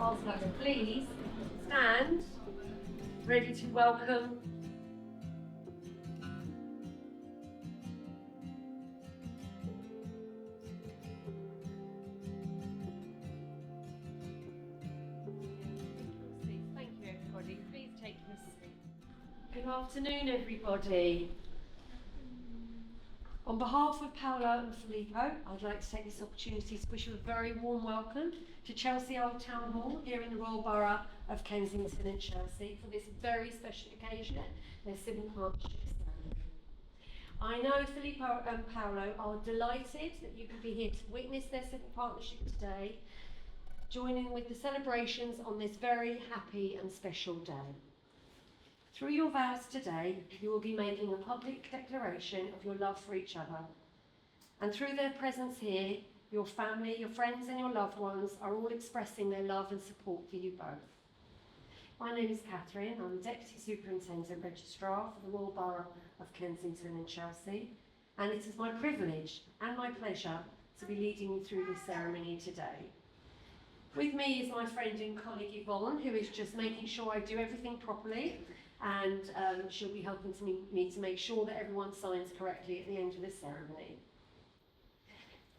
Paolo, please stand, ready to welcome Thank you, everybody. Please take your seat. Good afternoon, everybody. On behalf of Paolo and Filippo, I'd like to take this opportunity to wish you a very warm welcome to Chelsea Old Town Hall here in the Royal Borough of Kensington and Chelsea for this very special occasion, their Civil Partnership Ceremony. I know Filippo and Paolo are delighted that you can be here to witness their civil partnership today, joining with the celebrations on this very happy and special day. Through your vows today, you will be making a public declaration of your love for each other. And through their presence here, your family, your friends and your loved ones are all expressing their love and support for you both. My name is Catherine. I'm Deputy Superintendent Registrar for the Royal Borough of Kensington and Chelsea. And it is my privilege and my pleasure to be leading you through this ceremony today. With me is my friend and colleague Yvonne, who is just making sure I do everything properly, and she'll be helping me to make sure that everyone signs correctly at the end of the ceremony.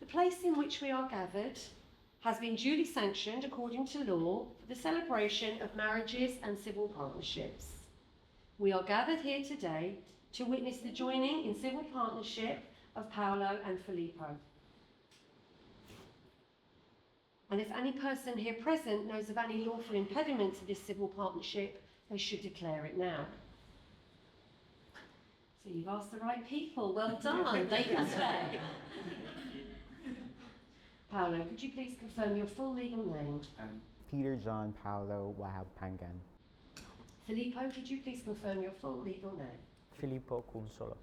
The place in which we are gathered has been duly sanctioned according to law for the celebration of marriages and civil partnerships. We are gathered here today to witness the joining in civil partnership of Paolo and Filippo. And if any person here present knows of any lawful impediment to this civil partnership, they should declare it now. So you've asked the right people. Well done. They can stay. Paolo, could you please confirm your full legal name? Peter John Paolo Wahab Pangan. Filippo, could you please confirm your full legal name? Filippo Cunsolo.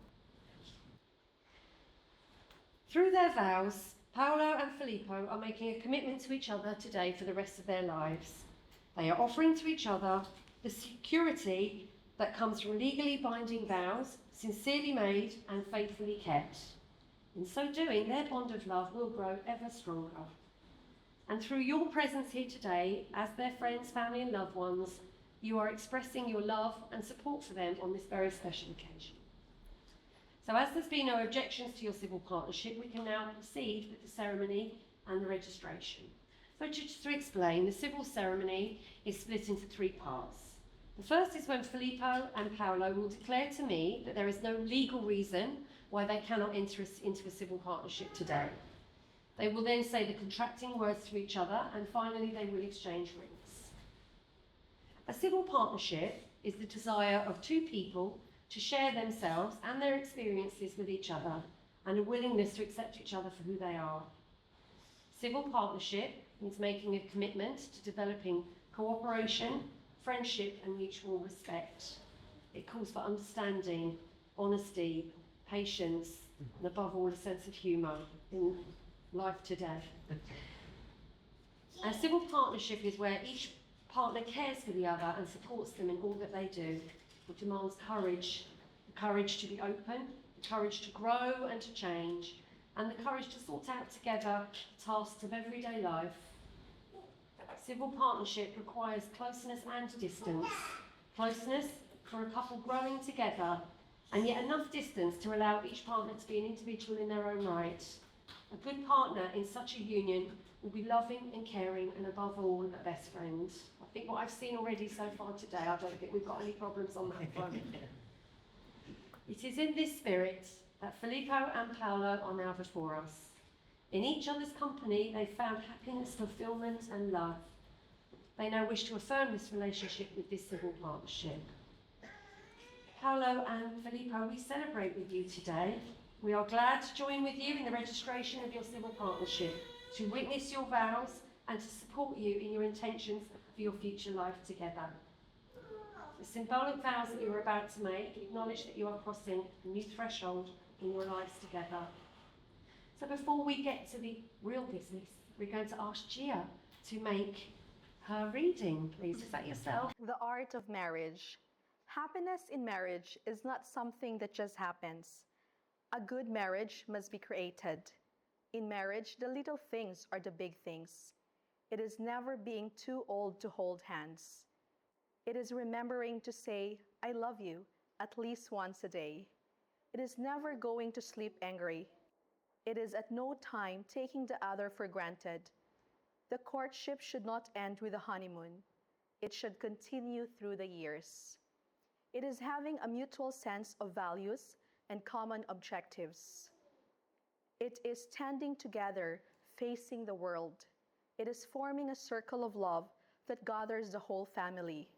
Through their vows, Paolo and Filippo are making a commitment to each other today for the rest of their lives. They are offering to each other the security that comes from legally binding vows, sincerely made and faithfully kept. In so doing, their bond of love will grow ever stronger. And through your presence here today, as their friends, family and loved ones, you are expressing your love and support for them on this very special occasion. So as there's been no objections to your civil partnership, we can now proceed with the ceremony and the registration. So just to explain, the civil ceremony is split into three parts. The first is when Filippo and Paolo will declare to me that there is no legal reason why they cannot enter into a civil partnership today. They will then say the contracting words to each other, and finally they will exchange rings. A civil partnership is the desire of two people to share themselves and their experiences with each other, and a willingness to accept each other for who they are. Civil partnership means making a commitment to developing cooperation, friendship and mutual respect. It calls for understanding, honesty, patience, and above all, a sense of humour in life today. A civil partnership is where each partner cares for the other and supports them in all that they do. It demands courage, the courage to be open, the courage to grow and to change, and the courage to sort out together the tasks of everyday life. Civil partnership requires closeness and distance. Closeness for a couple growing together, and yet enough distance to allow each partner to be an individual in their own right. A good partner in such a union will be loving and caring, and above all, a best friend. I think what I've seen already so far today, I don't think we've got any problems on that front. It is in this spirit that Filippo and Paolo are now before us. In each other's company, they found happiness, fulfillment and love. They now wish to affirm this relationship with this civil partnership. Paolo and Filippo, we celebrate with you today. We are glad to join with you in the registration of your civil partnership, to witness your vows and to support you in your intentions for your future life together. The symbolic vows that you are about to make acknowledge that you are crossing a new threshold in your lives together. So before we get to the real business, we're going to ask Gia to make her reading, please. Is that yourself? The art of marriage. Happiness in marriage is not something that just happens. A good marriage must be created. In marriage, the little things are the big things. It is never being too old to hold hands. It is remembering to say, I love you, at least once a day. It is never going to sleep angry. It is at no time taking the other for granted. The courtship should not end with the honeymoon. It should continue through the years. It is having a mutual sense of values and common objectives. It is standing together, facing the world. It is forming a circle of love that gathers the whole family.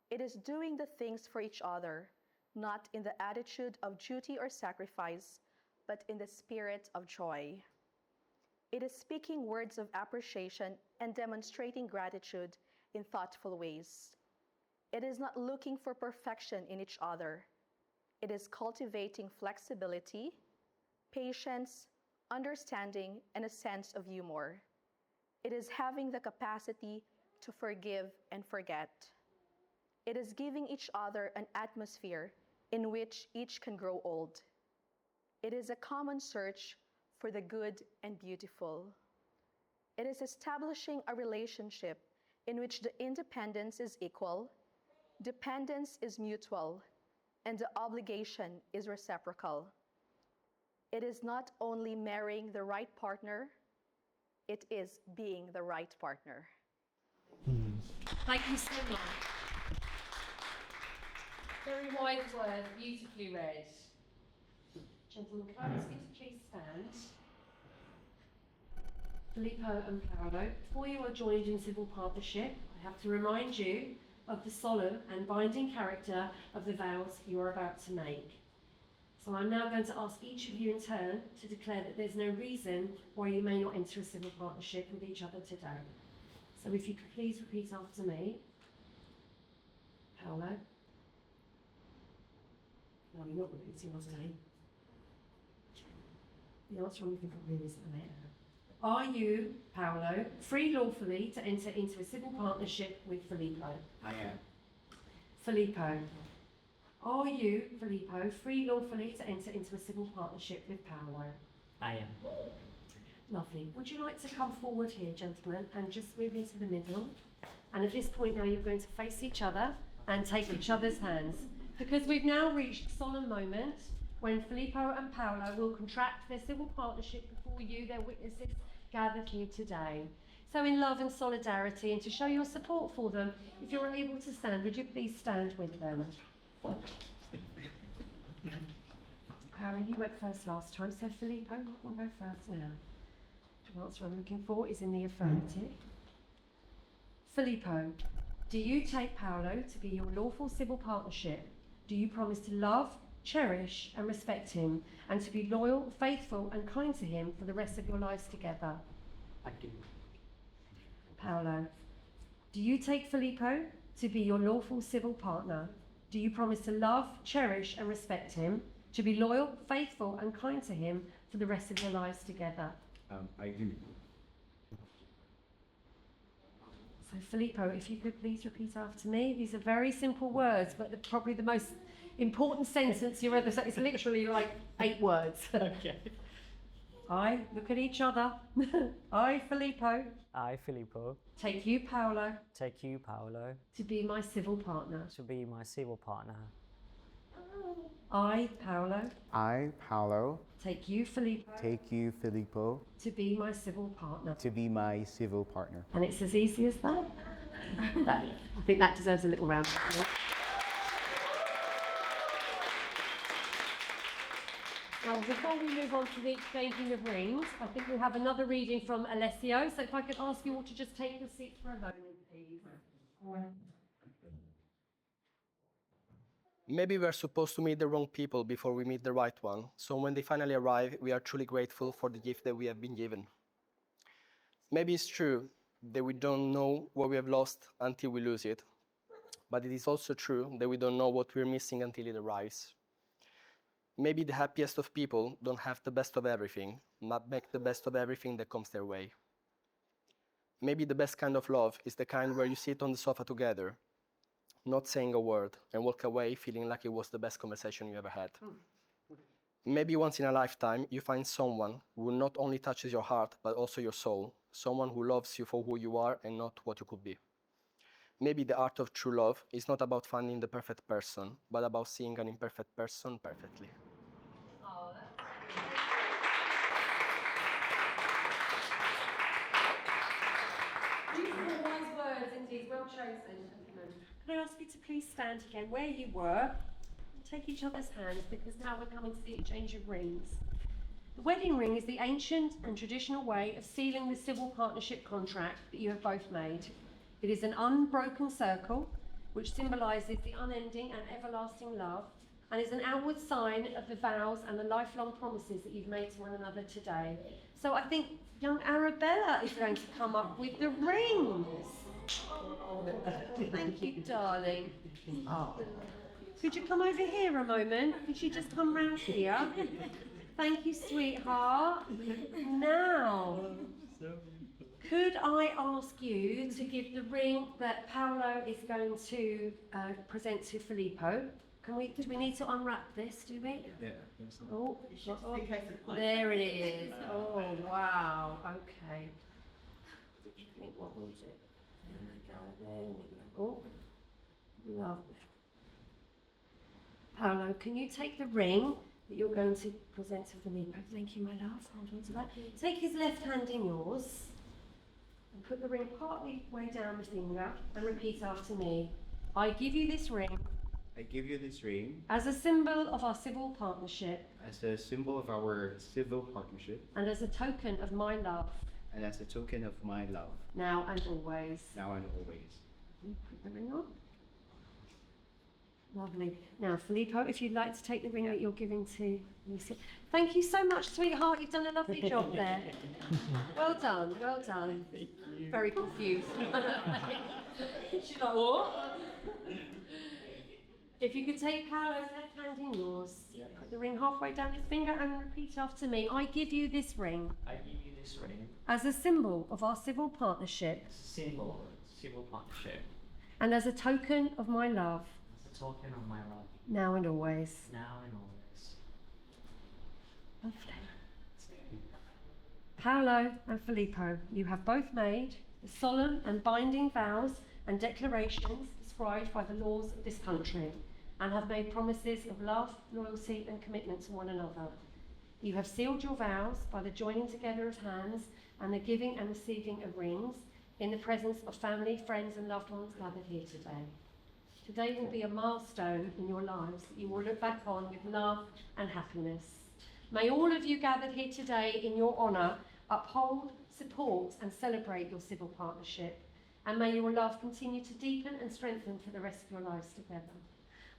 It is doing the things for each other, not in the attitude of duty or sacrifice, but in the spirit of joy. It is speaking words of appreciation and demonstrating gratitude in thoughtful ways. It is not looking for perfection in each other. It is cultivating flexibility, patience, understanding, and a sense of humor. It is having the capacity to forgive and forget. It is giving each other an atmosphere in which each can grow old. It is a common search for the good and beautiful. It is establishing a relationship in which the independence is equal, dependence is mutual, and the obligation is reciprocal. It is not only marrying the right partner, it is being the right partner. Thank you so much. Very wise words, beautifully read. Gentlemen, can I ask you to please stand? Filippo and Paolo, before you are joined in civil partnership, I have to remind you of the solemn and binding character of the vows you are about to make. So I'm now going to ask each of you in turn to declare that there's no reason why you may not enter a civil partnership with each other today. So if you could please repeat after me. Paolo. No, you're not repeating after me. The answer I'm looking for really is the letter. Are you, Paolo, free lawfully to enter into a civil partnership with Filippo? I am. Filippo. Are you, Filippo, free lawfully to enter into a civil partnership with Paolo? I am. Lovely. Would you like to come forward here, gentlemen, and just move into the middle? And at this point now, you're going to face each other and take each other's hands. Because we've now reached a solemn moment when Filippo and Paolo will contract their civil partnership before you, their witnesses, gathered here today. So in love and solidarity, and to show your support for them, if you're able to stand, would you please stand with them? Paolo, you went first last time, so Filippo, we'll go first now. The answer I'm looking for is in the affirmative. Filippo, do you take Paolo to be your lawful civil partnership? Do you promise to love, cherish and respect him, and to be loyal, faithful and kind to him for the rest of your lives together? I do. Paolo, do you take Filippo to be your lawful civil partner? Do you promise to love, cherish and respect him, to be loyal, faithful and kind to him for the rest of your lives together? I do. So Filippo, if you could please repeat after me. These are very simple words, but probably the most important sentence you've ever said. It's literally like 8 words. Okay. I look at each other. I, Filippo, I, Filippo, take you, Paolo, take you, Paolo, to be my civil partner. to be my civil partner. I, Paolo, I, Paolo, take you, Filippo, take you, Filippo, to be my civil partner. to be my civil partner. And it's as easy as that. I think that deserves a little round of applause. Now, before we move on to the exchanging of rings, I think we have another reading from Alessio. So if I could ask you all to just take your seats for a moment, please. Maybe we're supposed to meet the wrong people before we meet the right one, so when they finally arrive, we are truly grateful for the gift that we have been given. Maybe it's true that we don't know what we have lost until we lose it, but it is also true that we don't know what we're missing until it arrives. Maybe the happiest of people don't have the best of everything, but make the best of everything that comes their way. Maybe the best kind of love is the kind where you sit on the sofa together, not saying a word, and walk away feeling like it was the best conversation you ever had. Maybe once in a lifetime, you find someone who not only touches your heart, but also your soul, someone who loves you for who you are and not what you could be. Maybe the art of true love is not about finding the perfect person, but about seeing an imperfect person perfectly. Beautiful, wise words indeed, well chosen, gentlemen. Could I ask you to please stand again where you were and take each other's hands, because now we're coming to the exchange of rings. The wedding ring is the ancient and traditional way of sealing the civil partnership contract that you have both made. It is an unbroken circle which symbolises the unending and everlasting love, and is an outward sign of the vows and the lifelong promises that you've made to one another today. So I think young Arabella is going to come up with the rings. Thank you, darling. Could you come over here a moment? Could you just come round here? Thank you, sweetheart. Now, could I ask you to give the ring that Paolo is going to present to Filippo? Do we need to unwrap this, do we? Yeah. Oh, there it is. Oh, wow. Okay. What was it? Oh, lovely. Paolo, can you take the ring that you're going to present to Filippo? Thank you, my love. Hold on to that. Take his left hand in yours and put the ring partly way down the finger and repeat after me. I give you this ring I give you this ring as a symbol of our civil partnership as a symbol of our civil partnership and as a token of my love, and as a token of my love, now and always. now and always. Put the ring on. Lovely. Now, Filippo, if you'd like to take the ring that you're giving to Lucy. Thank you so much, sweetheart. You've done a lovely job there. Well done, well done. Very confused. She's like, what? If you could take Paolo's left hand in yours, put the ring halfway down his finger and repeat after me. I give you this ring I give you this ring as a symbol of our civil partnership as a symbol of civil partnership, and as a token of my love, as a token of my love, now and always. now and always. Lovely. Paolo and Filippo, you have both made the solemn and binding vows and declarations prescribed by the laws of this country, and have made promises of love, loyalty and commitment to one another. You have sealed your vows by the joining together of hands and the giving and receiving of rings in the presence of family, friends and loved ones gathered here today. Today will be a milestone in your lives that you will look back on with love and happiness. May all of you gathered here today in your honour uphold, support and celebrate your civil partnership, and may your love continue to deepen and strengthen for the rest of your lives together.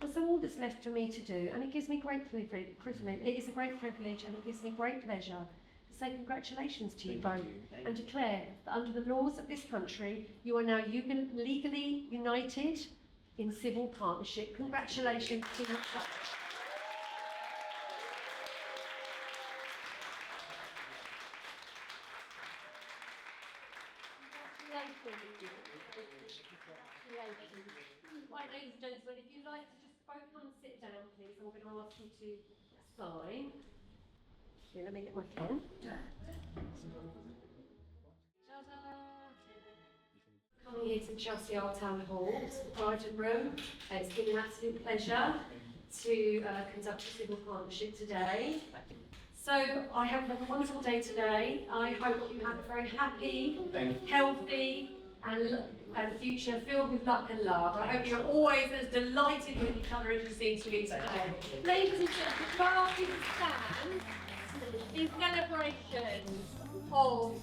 And so all that's left for me to do, and it gives me great privilege, it is a great privilege and it gives me great pleasure to say congratulations to you both and declare that under the laws of this country you are now legally united in civil partnership. Congratulations to you. Right, ladies and gentlemen, if you'd like to just both come and sit down, please. I'm going to ask you to sign. Here, let me get my pen. Coming here to Chelsea Old Town Hall, to the private room. It's been an absolute pleasure to conduct a civil partnership today. So I hope you have a wonderful day today. I hope you have a very happy, healthy and future filled with luck and love. I hope you're always as delighted with each other as you seem to be today. Ladies and gentlemen, while we stand in celebration of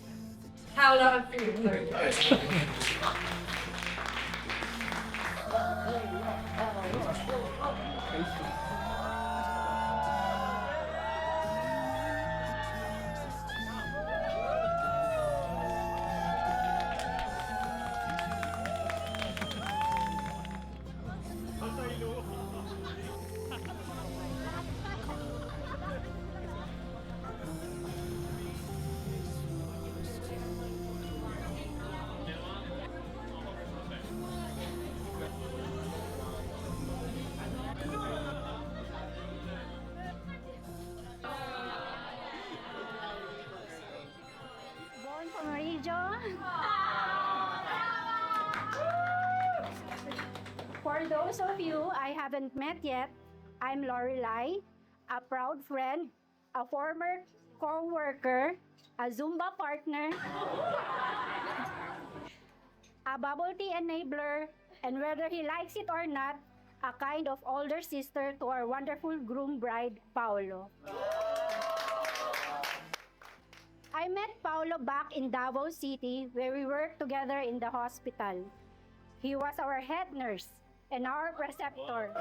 Paolo and Filippo. those of you I haven't met yet, I'm Lorelai, a proud friend, a former co-worker, a Zumba partner, a bubble tea enabler, and whether he likes it or not, a kind of older sister to our wonderful groom bride, Paolo. I met Paolo back in Davao City where we worked together in the hospital. He was our head nurse and our preceptor.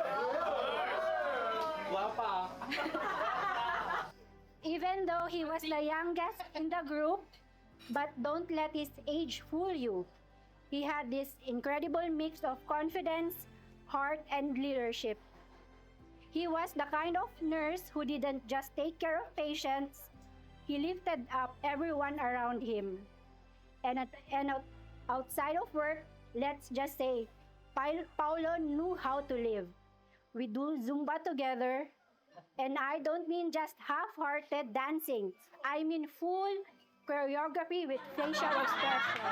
Even though he was the youngest in the group, but don't let his age fool you. He had this incredible mix of confidence, heart, and leadership. He was the kind of nurse who didn't just take care of patients, he lifted up everyone around him. And outside of work, let's just say, Paolo knew how to live. We do Zumba together, and I don't mean just half-hearted dancing. I mean full choreography with facial expression.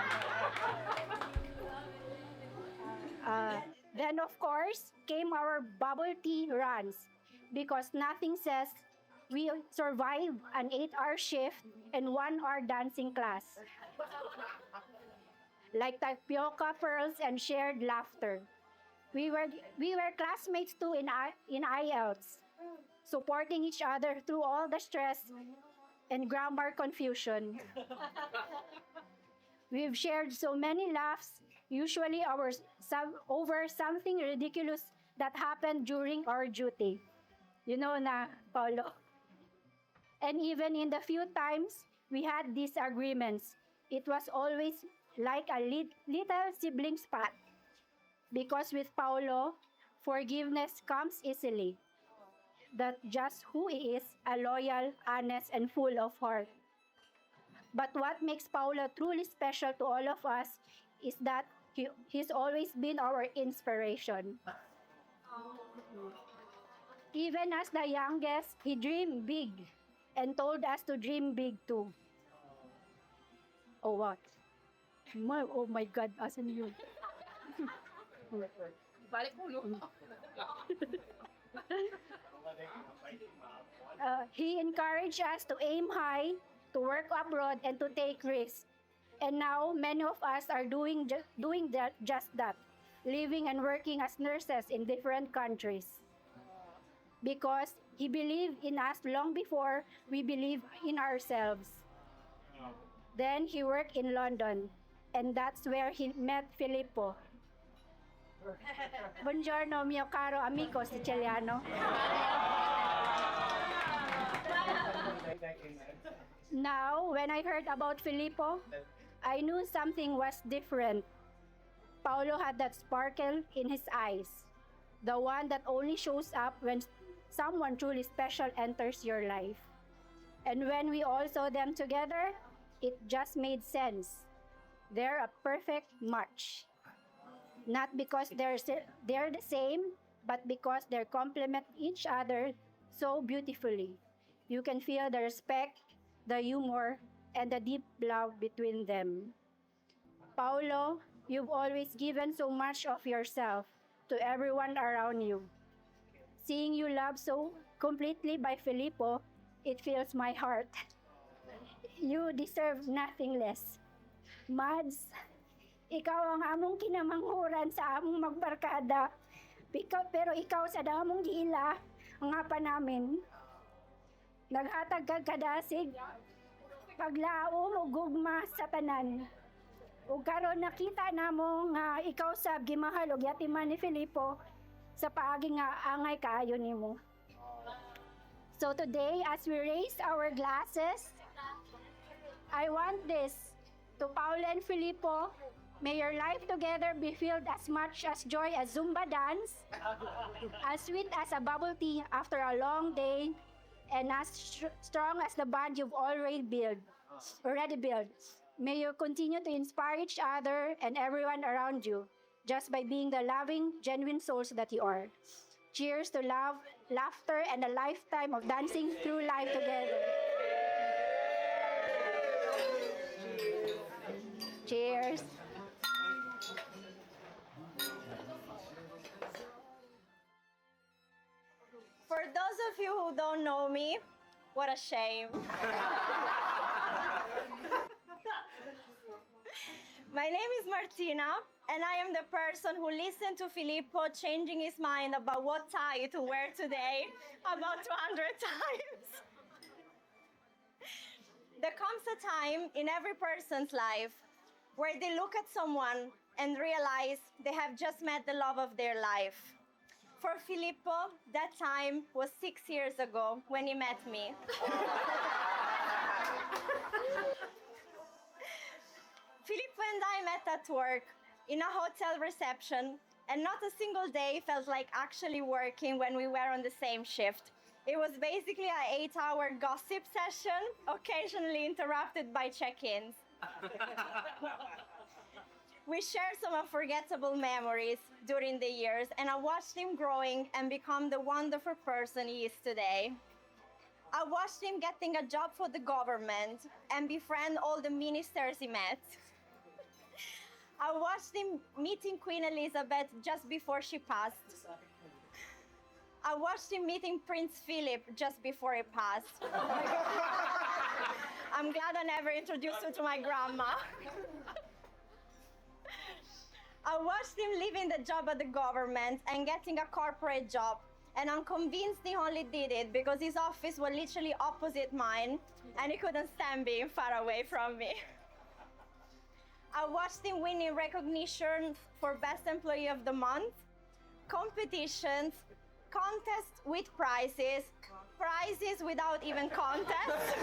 Then, of course, came our bubble tea runs because nothing says we survive an 8-hour shift and 1-hour dancing class. Like tapioca pearls and shared laughter. We were classmates too in IELTS, supporting each other through all the stress and grammar confusion. We've shared so many laughs, usually over something ridiculous that happened during our duty. You know na, Paolo. And even in the few times we had disagreements, it was always like a little sibling spat. Because with Paolo, forgiveness comes easily. That's just who he is, a loyal, honest, and full of heart. But what makes Paolo truly special to all of us is that he's always been our inspiration. Even as the youngest, he dreamed big and told us to dream big too. Oh, what? Oh my God, asan yun? He encouraged us to aim high, to work abroad, and to take risks. And now, many of us are doing just that, living and working as nurses in different countries. Because he believed in us long before we believed in ourselves. Then he worked in London, and that's where he met Filippo. Buongiorno, mio caro amico siciliano. Now, when I heard about Filippo, I knew something was different. Paolo had that sparkle in his eyes, the one that only shows up when someone truly special enters your life. And when we all saw them together, it just made sense. They're a perfect match. Not because they're the same, but because they complement each other so beautifully. You can feel the respect, the humor, and the deep love between them. Paolo, you've always given so much of yourself to everyone around you. Seeing you loved so completely by Filippo, it fills my heart. You deserve nothing less. Mads, ikaw ang among kinamanghuran sa among magbarkada. Pero ikaw sa damong giila, ang apa namin. Naghatag kag kadasig, paglaom o gugma sa tanan. Ug karon nakita namo nga ikaw sab gimahal og yatiman ni Filippo sa paagi nga angay kaayo nimo. So today, as we raise our glasses, I want this to Paolo and Filippo. May your life together be filled as much as joy as Zumba dance, as sweet as a bubble tea after a long day, and as strong as the bond you've already built. May you continue to inspire each other and everyone around you, just by being the loving, genuine souls that you are. Cheers to love, laughter, and a lifetime of dancing through life together. Cheers. For those of you who don't know me, what a shame. My name is Martina, and I am the person who listened to Filippo changing his mind about what tie to wear today about 200 times. There comes a time in every person's life where they look at someone and realize they have just met the love of their life. For Filippo, that time was 6 years ago when he met me. Filippo and I met at work in a hotel reception, and not a single day felt like actually working when we were on the same shift. It was basically an 8-hour gossip session, occasionally interrupted by check-ins. We shared some unforgettable memories during the years, and I watched him growing and become the wonderful person he is today. I watched him getting a job for the government and befriend all the ministers he met. I watched him meeting Queen Elizabeth just before she passed. I watched him meeting Prince Philip just before he passed. I'm glad I never introduced you to my grandma. I watched him leaving the job at the government and getting a corporate job, and I'm convinced he only did it because his office was literally opposite mine and he couldn't stand being far away from me. I watched him winning recognition for Best Employee of the Month, competitions, contests with prizes, prizes without even contests,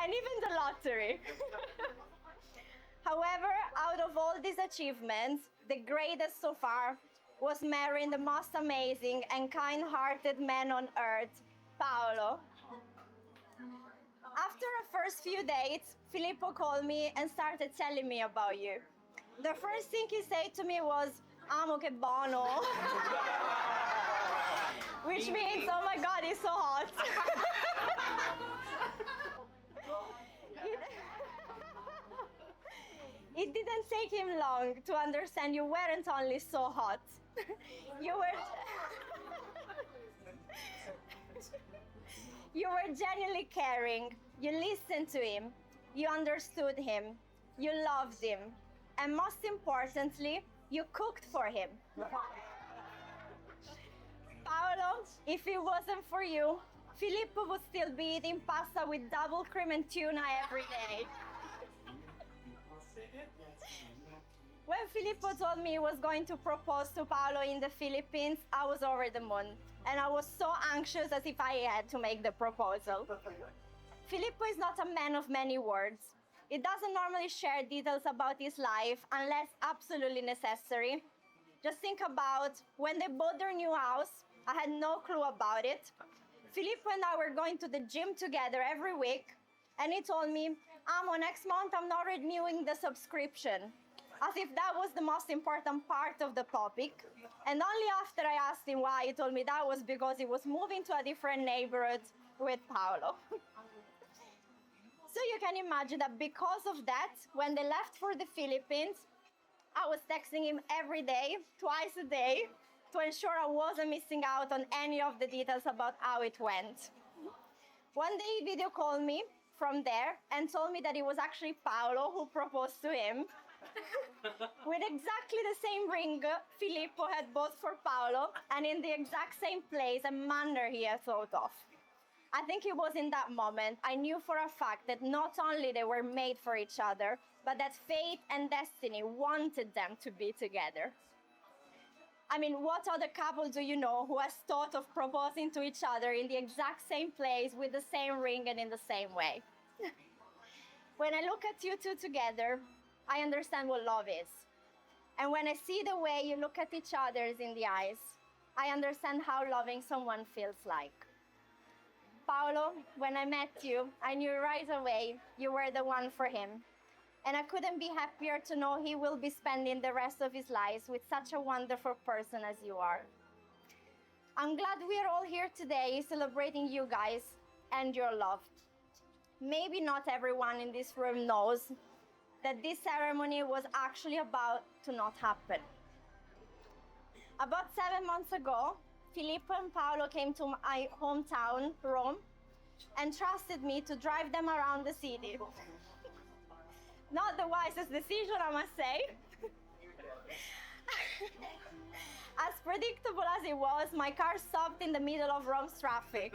and even the lottery. However, out of all these achievements, the greatest so far was marrying the most amazing and kind-hearted man on earth, Paolo. After our first few dates, Filippo called me and started telling me about you. The first thing he said to me was, "Amo che buono," which means, "Oh my God, it's so hot." It didn't take him long to understand you weren't only so hot. You were genuinely caring. You listened to him. You understood him. You loved him. And most importantly, you cooked for him. Paolo, if it wasn't for you, Filippo would still be eating pasta with double cream and tuna every day. When Filippo told me he was going to propose to Paolo in the Philippines, I was over the moon, and I was so anxious as if I had to make the proposal. Filippo is not a man of many words. He doesn't normally share details about his life unless absolutely necessary. Just think about when they bought their new house. I had no clue about it. Filippo and I were going to the gym together every week, and he told me, "Amo, next month I'm not renewing the subscription." As if that was the most important part of the topic. And only after I asked him why, he told me that was because he was moving to a different neighborhood with Paolo. So you can imagine that because of that, when they left for the Philippines, I was texting him every day, twice a day, to ensure I wasn't missing out on any of the details about how it went. One day he video called me from there and told me that it was actually Paolo who proposed to him. With exactly the same ring Filippo had bought for Paolo, and in the exact same place and manner he had thought of. I think it was in that moment I knew for a fact that not only they were made for each other, but that fate and destiny wanted them to be together. I mean, what other couple do you know who has thought of proposing to each other in the exact same place with the same ring and in the same way? When I look at you two together, I understand what love is. And when I see the way you look at each other in the eyes, I understand how loving someone feels like. Paolo, when I met you, I knew right away you were the one for him. And I couldn't be happier to know he will be spending the rest of his life with such a wonderful person as you are. I'm glad we are all here today celebrating you guys and your love. Maybe not everyone in this room knows that this ceremony was actually about to not happen. About 7 months ago, Filippo and Paolo came to my hometown, Rome, and trusted me to drive them around the city. Not the wisest decision, I must say. As predictable as it was, my car stopped in the middle of Rome's traffic.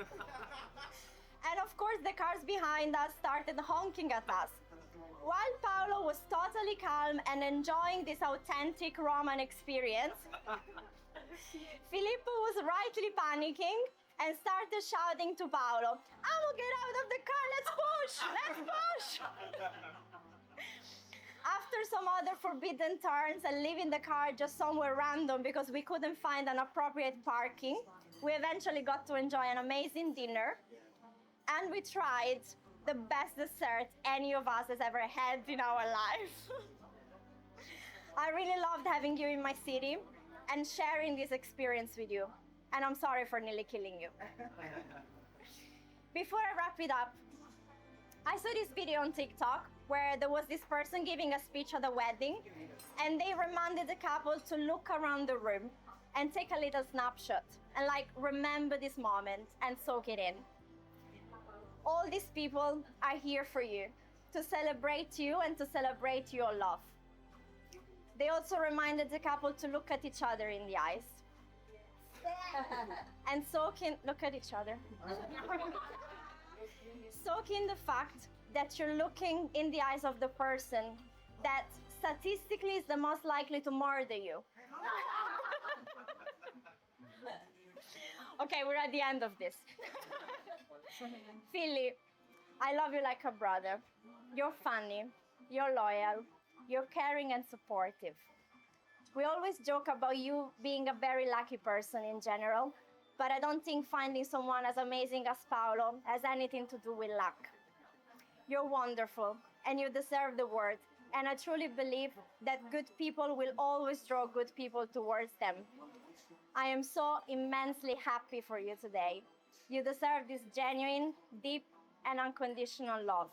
And of course, the cars behind us started honking at us. While Paolo was totally calm and enjoying this authentic Roman experience, Filippo was rightly panicking and started shouting to Paolo, "Amo, get out of the car, let's push, let's push!" After some other forbidden turns and leaving the car just somewhere random because we couldn't find an appropriate parking, we eventually got to enjoy an amazing dinner. And we tried the best dessert any of us has ever had in our life. I really loved having you in my city and sharing this experience with you. And I'm sorry for nearly killing you. Before I wrap it up, I saw this video on TikTok where there was this person giving a speech at a wedding, and they reminded the couple to look around the room and take a little snapshot and remember this moment and soak it in. All these people are here for you, to celebrate you and to celebrate your love. They also reminded the couple to look at each other in the eyes. And look at each other. Soak in the fact that you're looking in the eyes of the person that statistically is the most likely to murder you. Okay, we're at the end of this. Philip, I love you like a brother. You're funny, you're loyal, you're caring and supportive. We always joke about you being a very lucky person in general, but I don't think finding someone as amazing as Paolo has anything to do with luck. You're wonderful, and you deserve the world, and I truly believe that good people will always draw good people towards them. I am so immensely happy for you today. You deserve this genuine, deep, and unconditional love.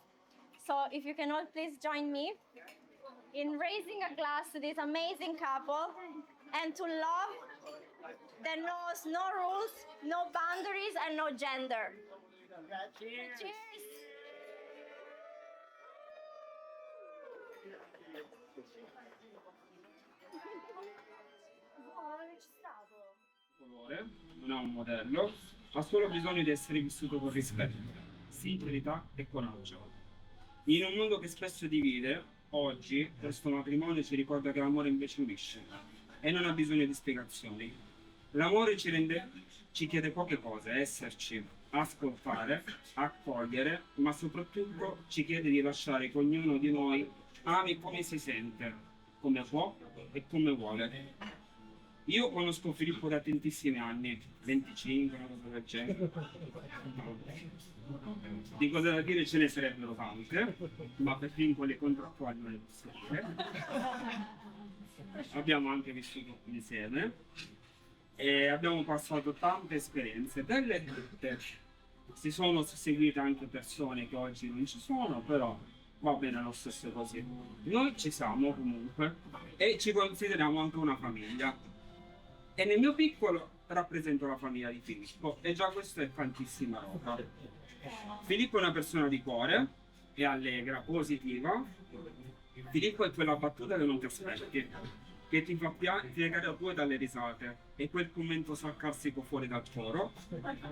So if you can all please join me in raising a glass to this amazing couple and to love that knows no rules, no boundaries, and no gender. Cheers! Cheers. Colore, non ha un modello, ha solo bisogno di essere vissuto con rispetto, sincerità e coraggio. In un mondo che spesso divide, oggi questo matrimonio ci ricorda che l'amore invece unisce e non ha bisogno di spiegazioni. L'amore ci chiede poche cose: esserci, ascoltare, accogliere, ma soprattutto ci chiede di lasciare che ognuno di noi ami come si sente, come può e come vuole. Io conosco Filippo da tantissimi anni, 25, una cosa del genere. Di cose da dire ce ne sarebbero tante, ma per vincoli contrattuali non le posso dire. Abbiamo anche vissuto insieme e abbiamo passato tante esperienze, belle e brutte. Si sono susseguite anche persone che oggi non ci sono, però va bene lo stesso così. Noi ci siamo comunque e ci consideriamo anche una famiglia. E nel mio piccolo rappresento la famiglia di Filippo e già questo è tantissima roba. Filippo è una persona di cuore, è allegra, positiva. Filippo è quella battuta che non ti aspetti, che ti fa piegare a due dalle risate, e quel commento sarcastico fuori dal coro,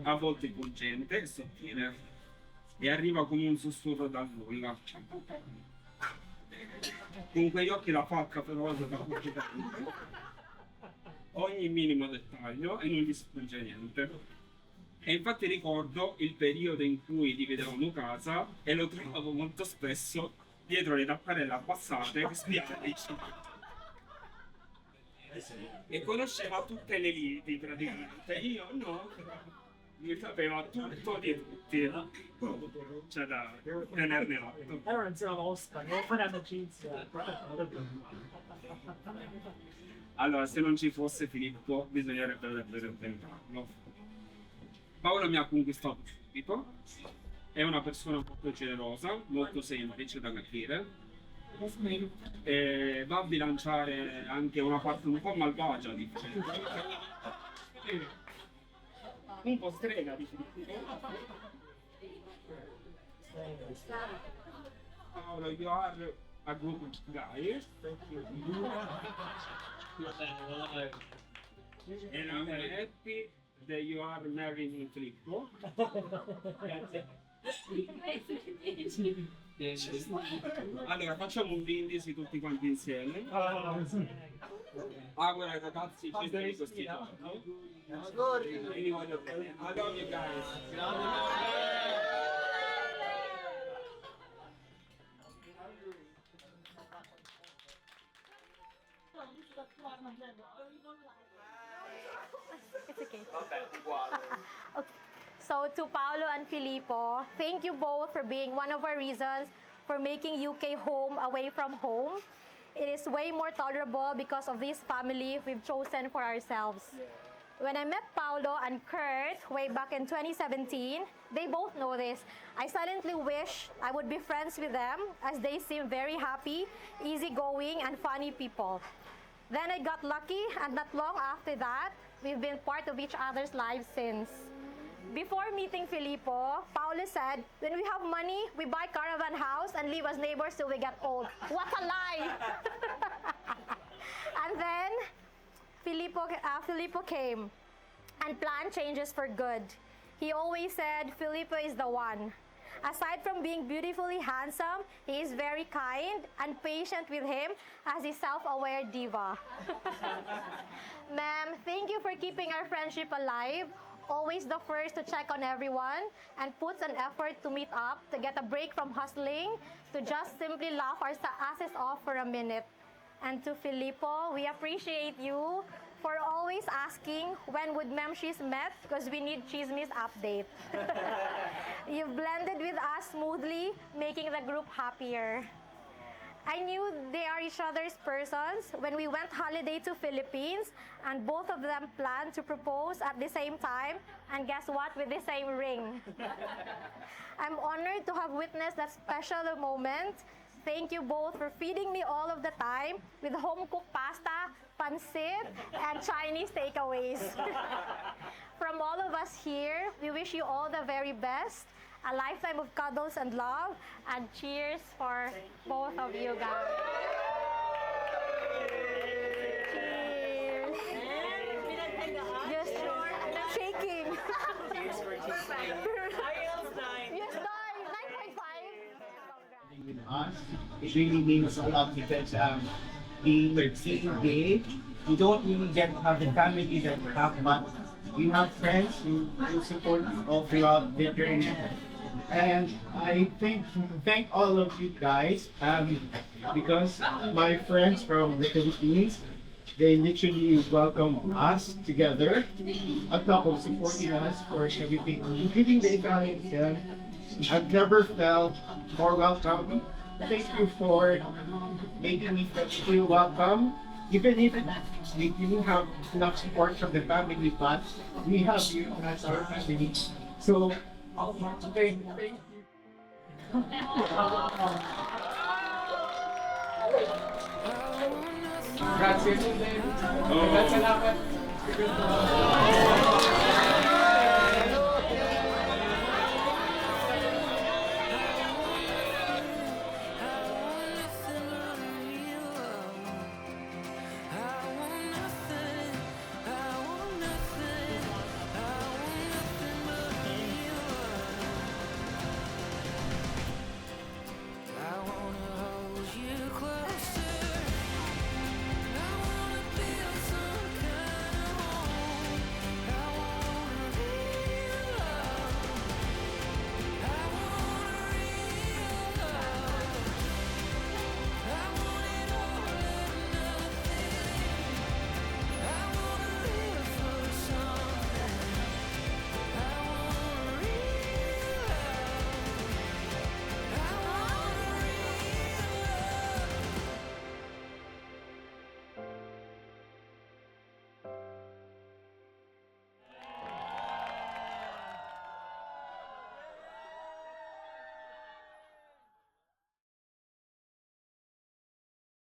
a volte pungente e sottile, e arriva come un sussurro dal nulla. Con quegli occhi da falca feroce da ogni minimo dettaglio e non gli sfugge niente. E infatti ricordo il periodo in cui dividevamo casa e lo trovavo molto spesso dietro le tapparelle abbassate spiate e conosceva tutte le liti praticamente. Io no, mi sapeva tutto di tutti, c'è da tenerne atto. Allora non sei una mosca, devo fare amicizia. Allora, se non ci fosse Filippo, bisognerebbe rappresentarlo. Paolo mi ha conquistato subito, è una persona molto generosa, molto semplice da capire, e va a bilanciare anche una parte un po' malvagia di Filippo. Un po' strega di Filippo. Paolo, you are a good guy. Thank you. And I'm happy that you are marrying Filippo. Allora facciamo un brindisi tutti quanti insieme. Auguro ai ragazzi felici di questi giorni. E vi voglio bene. I love you guys. It's okay. Okay. So to Paolo and Filippo, thank you both for being one of our reasons for making UK home away from home. It is way more tolerable because of this family we've chosen for ourselves. When I met Paolo and Kurt way back in 2017, they both know this. I silently wish I would be friends with them as they seem very happy, easygoing, and funny people. Then I got lucky, and not long after that, we've been part of each other's lives since. Before meeting Filippo, Paolo said, when we have money, we buy caravan house and live as neighbors till we get old. What a lie! And then Filippo came, and plan changes for good. He always said Filippo is the one. Aside from being beautifully handsome, he is very kind and patient with him as a self-aware diva. Ma'am, thank you for keeping our friendship alive. Always the first to check on everyone and puts an effort to meet up, to get a break from hustling, to just simply laugh our asses off for a minute. And to Filippo, we appreciate you for always asking when would Memshies met because we need Chismis update. You've blended with us smoothly, making the group happier. I knew they are each other's persons when we went holiday to Philippines and both of them planned to propose at the same time and guess what, with the same ring. I'm honored to have witnessed that special moment. Thank you both for feeding me all of the time with home-cooked pasta, pancit, and Chinese takeaways. From all of us here, we wish you all the very best, a lifetime of cuddles and love, and cheers for both of you guys. Cheers. Just shaking. Cheers for cheesecake. IELTS 9. Yes, 9.5. With us, it really means a lot because being gay, you don't really get to have the family that you have, but you have friends who support you all throughout the journey. And I thank all of you guys because my friends from the Philippines, they literally welcome us together on top of supporting us for everything, including the Italians. I've never felt more welcome. Thank you for making me feel welcome. Even if we didn't have enough support from the family, but we have you as our family. So, thank you. Grazie. Salamat.